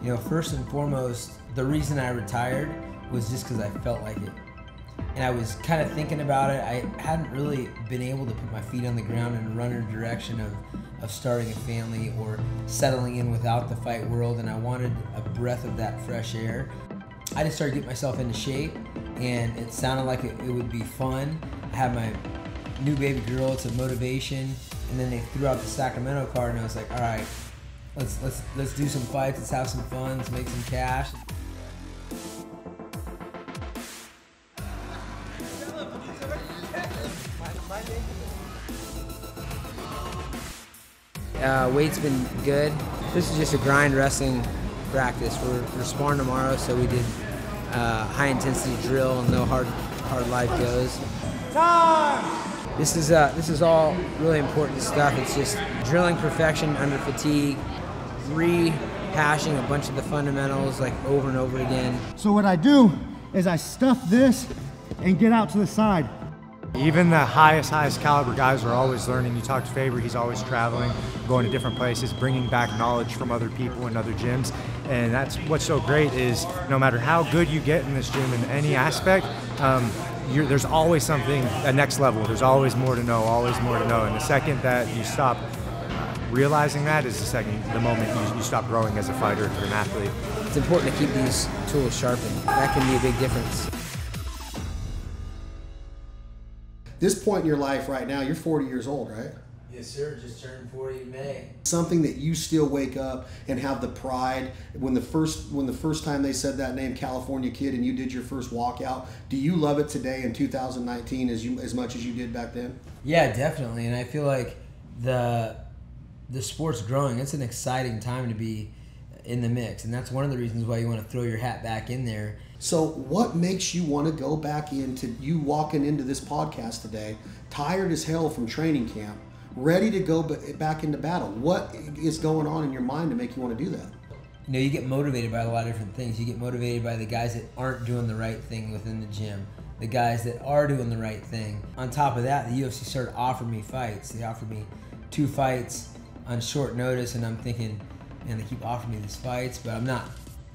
You know, first and foremost, the reason I retired was just because I felt like it. And I was kind of thinking about it. I hadn't really been able to put my feet on the ground and run in a direction of starting a family or settling in without the fight world, and I wanted a breath of that fresh air. I just started getting myself into shape, and it sounded like it would be fun. I had my new baby girl, it's a motivation, and then they threw out the Sacramento card, and I was like, all right, let's do some fights, let's have some fun, let's make some cash. Weight's been good. This is just a grind wrestling practice. We're sparring tomorrow, so we did high intensity drill and no hard life goes. Time! This is all really important stuff. It's just drilling perfection under fatigue, rehashing a bunch of the fundamentals like over and over again. So what I do is I stuff this and get out to the side. Even the highest caliber guys are always learning. You talk to Faber, he's always traveling, going to different places, bringing back knowledge from other people in other gyms. And that's what's so great is no matter how good you get in this gym in any aspect, there's always something at next level. There's always more to know, always more to know. And the second that you stop realizing that is the moment you stop growing as a fighter or an athlete. It's important to keep these tools sharpened. That can be a big difference. This point in your life right now, you're 40 years old, right? Yes, sir. Just turned 40 in May. Something that you still wake up and have the pride when the first time they said that name, California Kid, and you did your first walkout. Do you love it today in 2019 as much as you did back then? Yeah, definitely. And I feel like the sport's growing. It's an exciting time to be in the mix, and that's one of the reasons why you want to throw your hat back in there. So what makes you want to go back into, you walking into this podcast today, tired as hell from training camp, ready to go back into battle? What is going on in your mind to make you want to do that? You know, you get motivated by a lot of different things. You get motivated by the guys that aren't doing the right thing within the gym, the guys that are doing the right thing. On top of that, the UFC started offering me fights. They offered me 2 fights on short notice, and I'm thinking, man, they keep offering me these fights, but I'm not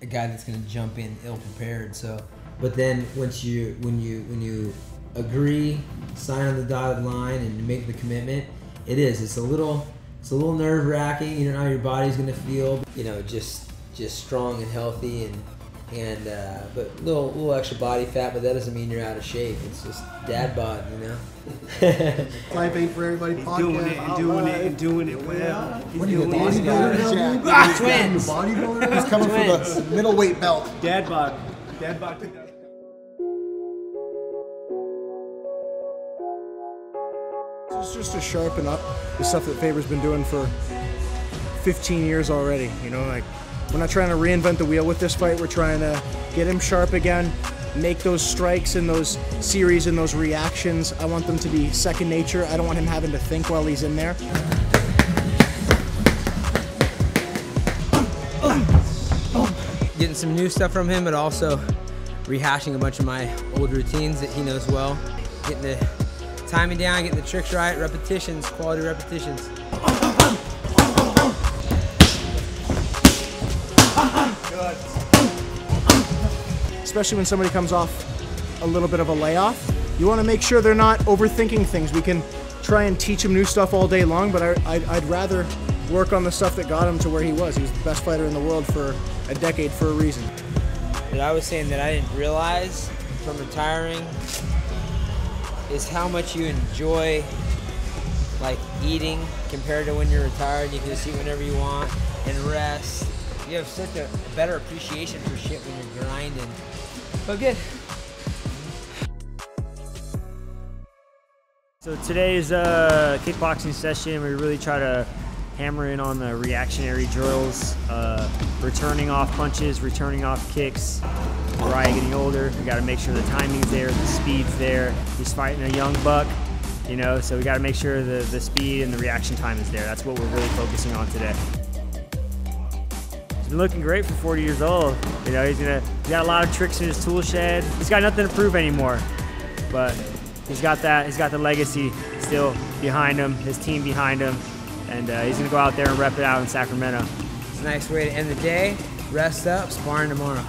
a guy that's going to jump in ill-prepared. So, but then when you agree, sign on the dotted line, and make the commitment, it's a little nerve-wracking. You don't know how your body's going to feel. You know, just strong and healthy, but little extra body fat. But that doesn't mean you're out of shape. It's just dad bod, you know. Life ain't for everybody. Doing it well. What are you, a bodybuilder? Twins. Bodybuilder? He's coming for the middleweight belt. Dad bod. It's just to sharpen up the stuff that Faber's been doing for 15 years already. You know, like, we're not trying to reinvent the wheel with this fight. We're trying to get him sharp again, make those strikes and those series and those reactions. I want them to be second nature. I don't want him having to think while he's in there. Getting some new stuff from him, but also rehashing a bunch of my old routines that he knows well. Getting the timing down, getting the tricks right, repetitions, quality repetitions. Especially when somebody comes off a little bit of a layoff, you want to make sure they're not overthinking things. We can try and teach him new stuff all day long, but I'd rather work on the stuff that got him to where he was. He was the best fighter in the world for a decade for a reason. That I was saying that I didn't realize from retiring is how much you enjoy like eating compared to when you're retired. You can just eat whenever you want and rest. You have such a better appreciation for shit when you're grinding. But good. So today's a kickboxing session. We really try to hammer in on the reactionary drills, returning off punches, returning off kicks. Urijah getting older, we got to make sure the timing's there, the speed's there. He's fighting a young buck, you know, so we got to make sure the speed and the reaction time is there. That's what we're really focusing on today. He's been looking great for 40 years old. You know, he's got a lot of tricks in his tool shed. He's got nothing to prove anymore, but he's got the legacy still behind him, his team behind him, and he's gonna go out there and rep it out in Sacramento. It's a nice way to end the day. rest up, sparring tomorrow.